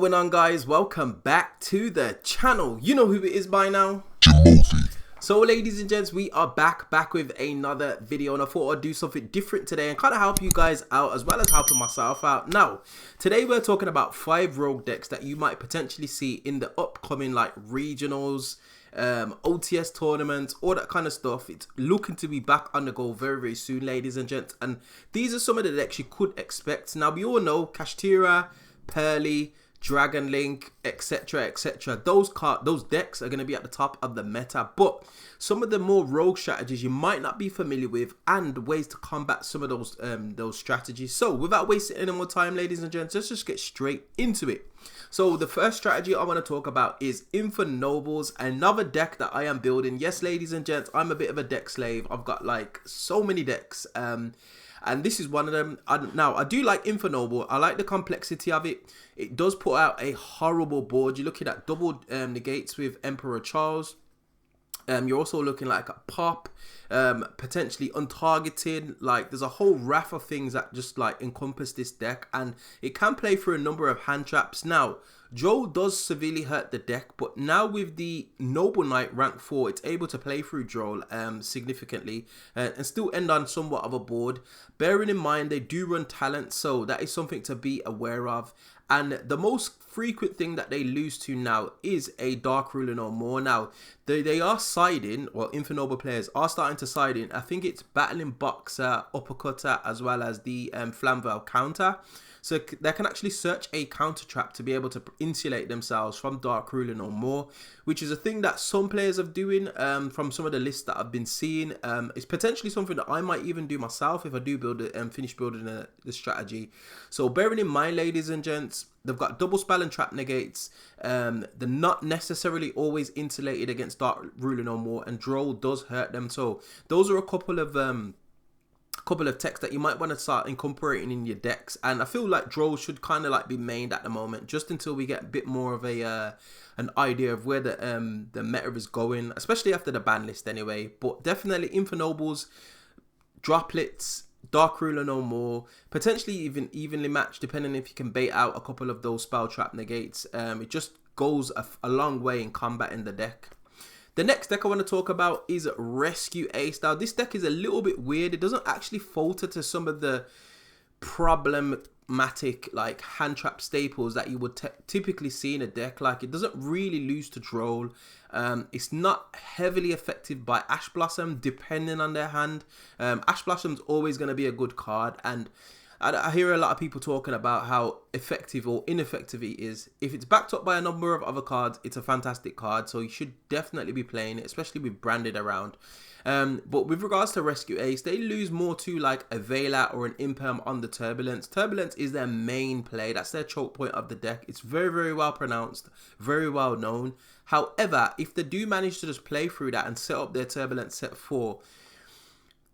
going on, guys? Welcome back to the channel. You know who it is by now. Jimothy. So ladies and gents, we are back with another video, and I thought I'd do something different today and kind of help you guys out as well as helping myself out. Now, today we're talking about 5 rogue decks that you might potentially see in the upcoming like regionals, OTS tournaments, all that kind of stuff. It's looking to be back on the go very soon, ladies and gents, and these are some of the decks you could expect. Now, we all know Kashtira, Pearly, Dragon Link, etc. Those decks are going to be at the top of the meta, but some of the more rogue strategies you might not be familiar with, and ways to combat some of those strategies. So without wasting any more time, ladies and gents, let's just get straight into it. So the first strategy I want to talk about is Infinite Nobles, another deck that I am building. Yes, ladies and gents, I'm a bit of a deck slave. I've got like so many decks, and this is one of them. Now, I do like Infinite Noble. I like the complexity of it. It does put out a horrible board. You're looking at double negates with Emperor Charles. You're also looking like a pop, potentially untargeted. Like, there's a whole raft of things that just like encompass this deck, and it can play through a number of hand traps. Now, Droll does severely hurt the deck, but now with the Noble Knight rank 4, it's able to play through Droll significantly and still end on somewhat of a board. Bearing in mind they do run talent, so that is something to be aware of. And the most frequent thing that they lose to now is a Dark Ruler no more. Now, they are siding, or Infinite Noble players are starting to side in. I think it's Battling Boxer, Uppercutter, as well as the Flamvel counter. So they can actually search a counter trap to be able to insulate themselves from Dark Ruler no more, which is a thing that some players are doing from some of the lists that I've been seeing. It's potentially something that I might even do myself if I do build it and finish building the strategy. So bearing in mind, ladies and gents, they've got double spell and trap negates. They're not necessarily always insulated against Dark Ruler no more, and Droll does hurt them. So those are a couple of techs that you might want to start incorporating in your decks, and I feel like Droll should kind of like be mained at the moment, just until we get a bit more of a an idea of where the meta is going, especially after the ban list anyway. But definitely Infinite Nobles, Droplets, Dark Ruler no more, potentially even evenly matched depending if you can bait out a couple of those spell trap negates. It just goes a long way in combating the deck. The next deck I want to talk about is Rescue Ace. Now, this deck is a little bit weird. It doesn't actually falter to some of the problematic like hand trap staples that you would typically see in a deck. Like, it doesn't really lose to Droll. It's not heavily affected by Ash Blossom depending on their hand. Ash Blossom's always going to be a good card, and I hear a lot of people talking about how effective or ineffective it is. If it's backed up by a number of other cards, it's a fantastic card, so you should definitely be playing it, especially with branded around. But with regards to Rescue Ace, they lose more to like a Veiler or an Imperm on the Turbulence. Turbulence is their main play. That's their choke point of the deck. It's very well pronounced, very well known. However, if they do manage to just play through that and set up their Turbulence set 4,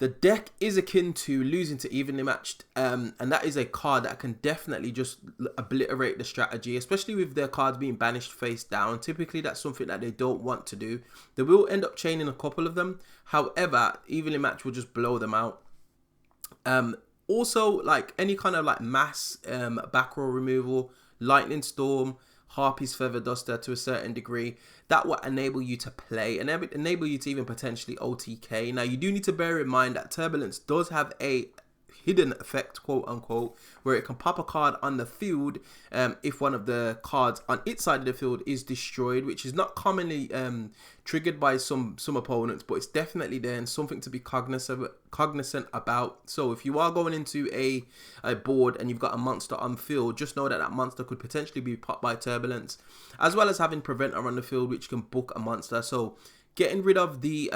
the deck is akin to losing to evenly matched, and that is a card that can definitely just obliterate the strategy, especially with their cards being banished face down. Typically, that's something that they don't want to do. They will end up chaining a couple of them. However, evenly matched will just blow them out. Also, like any kind of like mass back row removal, Lightning Storm, Harpy's Feather Duster to a certain degree, that will enable you to play and enable you to even potentially OTK. Now, you do need to bear in mind that Turbulence does have a hidden effect, quote unquote, where it can pop a card on the field if one of the cards on its side of the field is destroyed, which is not commonly triggered by some opponents, but it's definitely there and something to be cognizant about. So if you are going into a board and you've got a monster on field, just know that that monster could potentially be popped by Turbulence, as well as having Preventer on the field, which can book a monster. So getting rid of the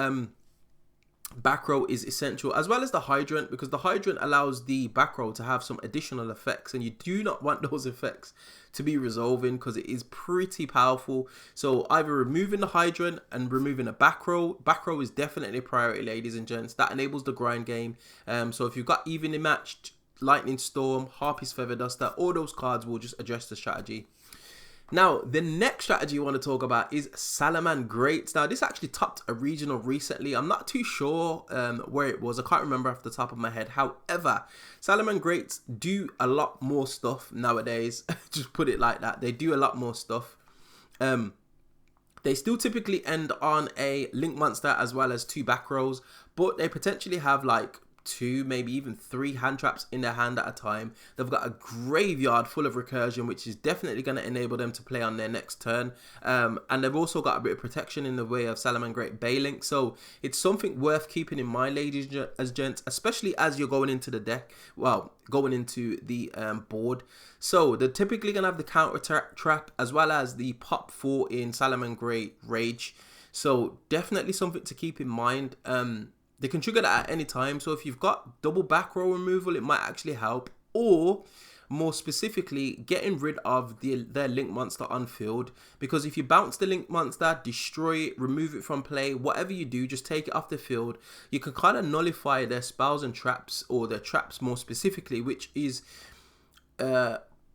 back row is essential, as well as the Hydrant, because the Hydrant allows the back row to have some additional effects, and you do not want those effects to be resolving because it is pretty powerful. So either removing the Hydrant and removing the back row is definitely a priority, ladies and gents. That enables the grind game. So if you've got evenly matched Lightning Storm, Harpy's Feather Duster, all those cards will just address the strategy. Now, the next strategy you want to talk about is Salaman Greats. Now, this actually topped a regional recently. I'm not too sure where it was. I can't remember off the top of my head. However, Salaman Greats do a lot more stuff nowadays. Just put it like that. They do a lot more stuff. They still typically end on a Link Monster as well as 2 back rows, but they potentially have like 2, maybe even 3 hand traps in their hand at a time. They've got a graveyard full of recursion, which is definitely going to enable them to play on their next turn. And they've also got a bit of protection in the way of Salaman Great Baylink. So it's something worth keeping in mind, ladies and gents, especially as you're going into the deck. Well, going into the board. So they're typically going to have the counter trap as well as the pop 4 in Salaman Great Rage. So definitely something to keep in mind. They can trigger that at any time, so if you've got double back row removal, it might actually help. Or, more specifically, getting rid of their Link Monster on field. Because if you bounce the Link Monster, destroy it, remove it from play, whatever you do, just take it off the field. You can kind of nullify their spells and traps, or their traps more specifically, which is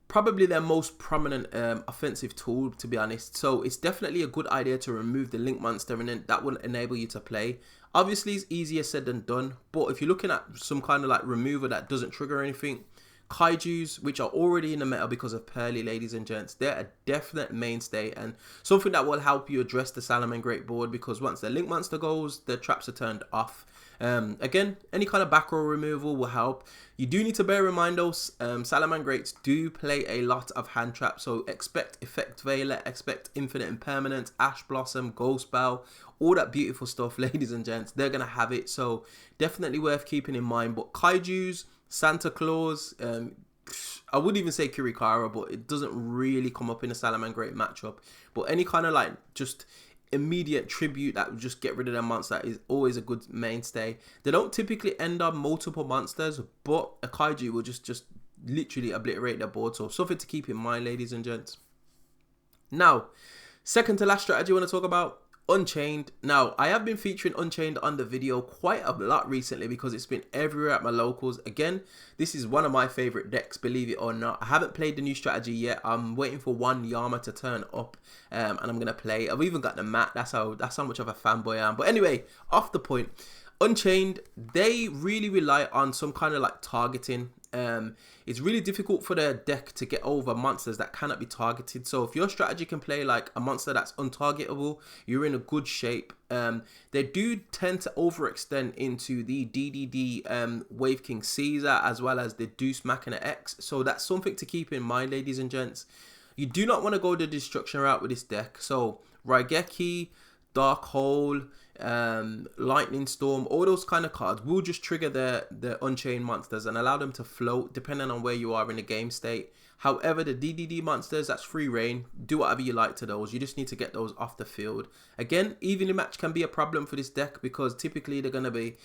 probably their most prominent offensive tool, to be honest. So it's definitely a good idea to remove the Link Monster, and then that will enable you to play. Obviously, it's easier said than done, but if you're looking at some kind of like remover that doesn't trigger anything, Kaijus, which are already in the meta because of Pearly, ladies and gents, they're a definite mainstay and something that will help you address the Salaman Great board, because once the Link Monster goes, the traps are turned off. Again, any kind of back row removal will help. You do need to bear in mind though, Salaman Greats do play a lot of hand traps, so expect Effect Veiler, expect Infinite Impermanence, Ash Blossom, Ghost Bell, all that beautiful stuff, ladies and gents. They're going to have it, so definitely worth keeping in mind. But Kaijus, Santa Claus, I wouldn't even say Kirikara, but it doesn't really come up in a Salaman Great matchup. But any kind of like just immediate tribute that would just get rid of their monster is always a good mainstay. They don't typically end up multiple monsters, but a Kaiju will just literally obliterate their board. So something to keep in mind, ladies and gents. Now, second to last strategy I want to talk about, Unchained. Now, I have been featuring Unchained on the video quite a lot recently because it's been everywhere at my locals. Again, this is one of my favorite decks, believe it or not. I haven't played the new strategy yet. I'm waiting for one Yama to turn up and I'm going to play. I've even got the mat. That's how much of a fanboy I am. But anyway, off the point. Unchained, they really rely on some kind of like targeting. It's really difficult for their deck to get over monsters that cannot be targeted. So if your strategy can play like a monster that's untargetable, you're in a good shape. They do tend to overextend into the DDD Wave King Caesar as well as the Deuce Machina X. So that's something to keep in mind, ladies and gents. You do not want to go the destruction route with this deck. So Raigeki, Dark Hole, Lightning Storm, all those kind of cards will just trigger the Unchained monsters and allow them to float depending on where you are in the game state. However, the DDD monsters, that's free reign. Do whatever you like to those. You just need to get those off the field. Again, evenly match can be a problem for this deck because typically they're going to be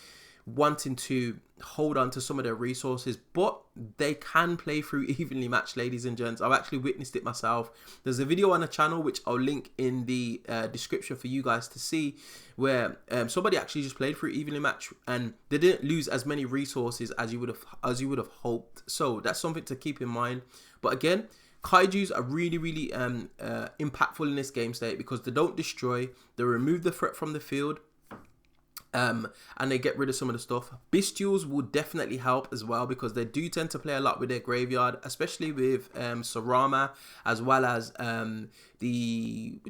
wanting to hold on to some of their resources, but they can play through evenly matched, ladies and gents. I've actually witnessed it myself. There's a video on the channel which I'll link in the description for you guys to see, where somebody actually just played through evenly matched and they didn't lose as many resources as you would have hoped. So that's something to keep in mind. But again, Kaijus are really impactful in this game state because they don't destroy, they remove the threat from the field, and they get rid of some of the stuff. Bestials will definitely help as well because they do tend to play a lot with their graveyard, especially with Sarama, as well as the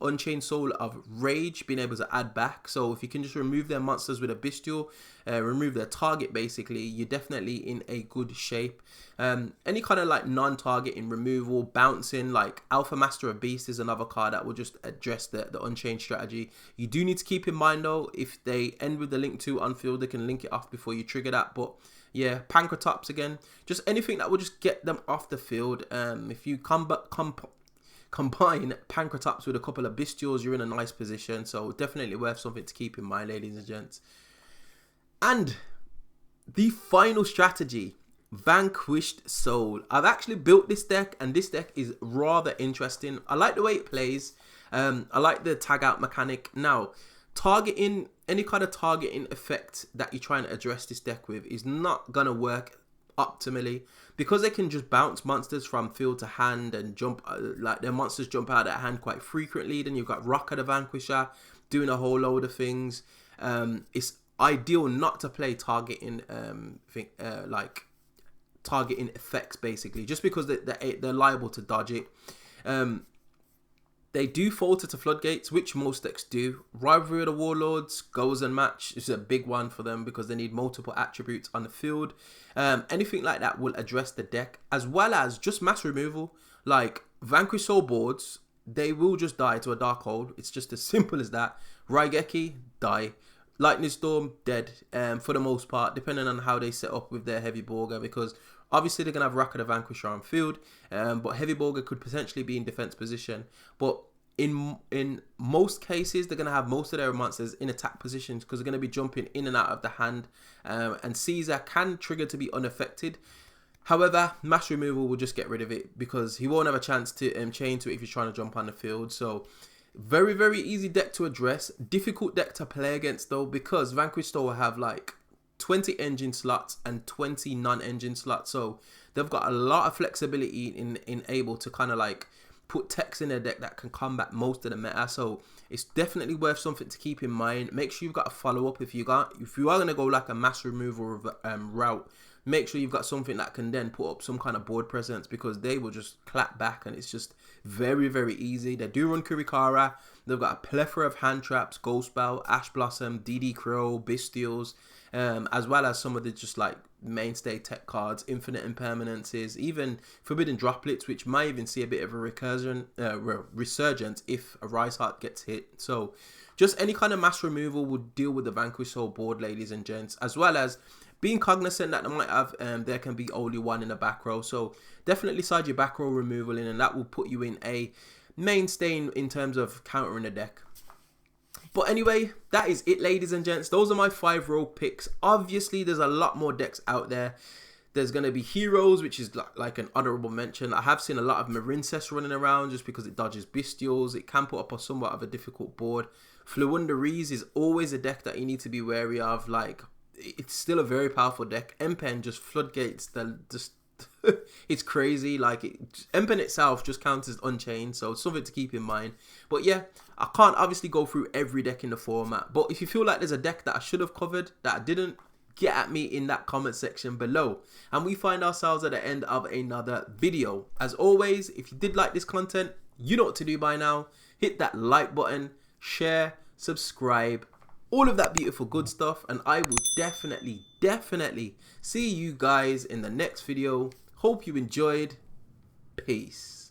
Unchained Soul of Rage, being able to add back. So if you can just remove their monsters with a Bestial, remove their target, basically, you're definitely in a good shape. Any kind of like non-targeting removal, bouncing, like Alpha Master of Beast is another card that will just address the Unchained strategy. You do need to keep in mind though, if they end with the link to on field, they can link it off before you trigger that. But yeah, Pancratops again, just anything that will just get them off the field. If you combine Pancratops with a couple of Bestials, you're in a nice position. So definitely worth something to keep in mind, ladies and gents. And the final strategy, Vanquished Soul. I've actually built this deck and this deck is rather interesting. I like the way it plays. I like the tag out mechanic. Now, targeting, any kind of targeting effect that you're trying to address this deck with is not gonna work optimally, because they can just bounce monsters from field to hand and jump, like their monsters jump out of hand quite frequently. Then you've got Rocker the Vanquisher doing a whole load of things. It's ideal not to play targeting like targeting effects, basically, just because they're liable to dodge it. They do falter to floodgates, which most decks do. Rivalry of the Warlords, goes and match is a big one for them because they need multiple attributes on the field. Anything like that will address the deck, as well as just mass removal. Like Vanquish Soul boards, they will just die to a Dark Hold. It's just as simple as that. Raigeki, die. Lightning Storm, dead, for the most part, depending on how they set up with their Heavy Borger, because obviously they're going to have Rocker the Vanquisher on field, but Heavy Borger could potentially be in defense position. But in most cases, they're going to have most of their monsters in attack positions because they're going to be jumping in and out of the hand, and Caesar can trigger to be unaffected. However, mass removal will just get rid of it because he won't have a chance to chain to it if he's trying to jump on the field. So very, very easy deck to address. Difficult deck to play against though, because Vanquish Store will have like 20 engine slots and 20 non-engine slots. So they've got a lot of flexibility in able to kind of like put techs in their deck that can combat most of the meta. So it's definitely worth something to keep in mind. Make sure you've got a follow-up if you are going to go like a mass removal route. Make sure you've got something that can then put up some kind of board presence, because they will just clap back and it's just very, very easy. They do run Kurikara. They've got a plethora of hand traps, Ghost Bell, Ash Blossom, DD Crow, Bestials, as well as some of the just like mainstay tech cards, Infinite Impermanences, even Forbidden Droplets, which might even see a bit of a resurgence if a Rise Heart gets hit. So just any kind of mass removal would deal with the Vanquish Soul board, ladies and gents, as well as being cognizant that they might have there can be only one in the back row. So definitely side your back row removal in, and that will put you in a mainstay in terms of countering the deck. But anyway, that is it, ladies and gents. Those are my 5 rogue picks. Obviously, there's a lot more decks out there. There's going to be Heroes, which is like an honorable mention. I have seen a lot of Marincess running around just because it dodges Bestials. It can put up a somewhat of a difficult board. Flewundereeze is always a deck that you need to be wary of. Like, it's still a very powerful deck. Empen just floodgates. Just it's crazy. Like Empen itself just counts as Unchained, so it's something to keep in mind. But yeah, I can't obviously go through every deck in the format. But if you feel like there's a deck that I should have covered that I didn't, get at me in that comment section below. And we find ourselves at the end of another video. As always, if you did like this content, you know what to do by now. Hit that like button, share, subscribe, all of that beautiful good stuff, and I will definitely see you guys in the next video. Hope you enjoyed. Peace.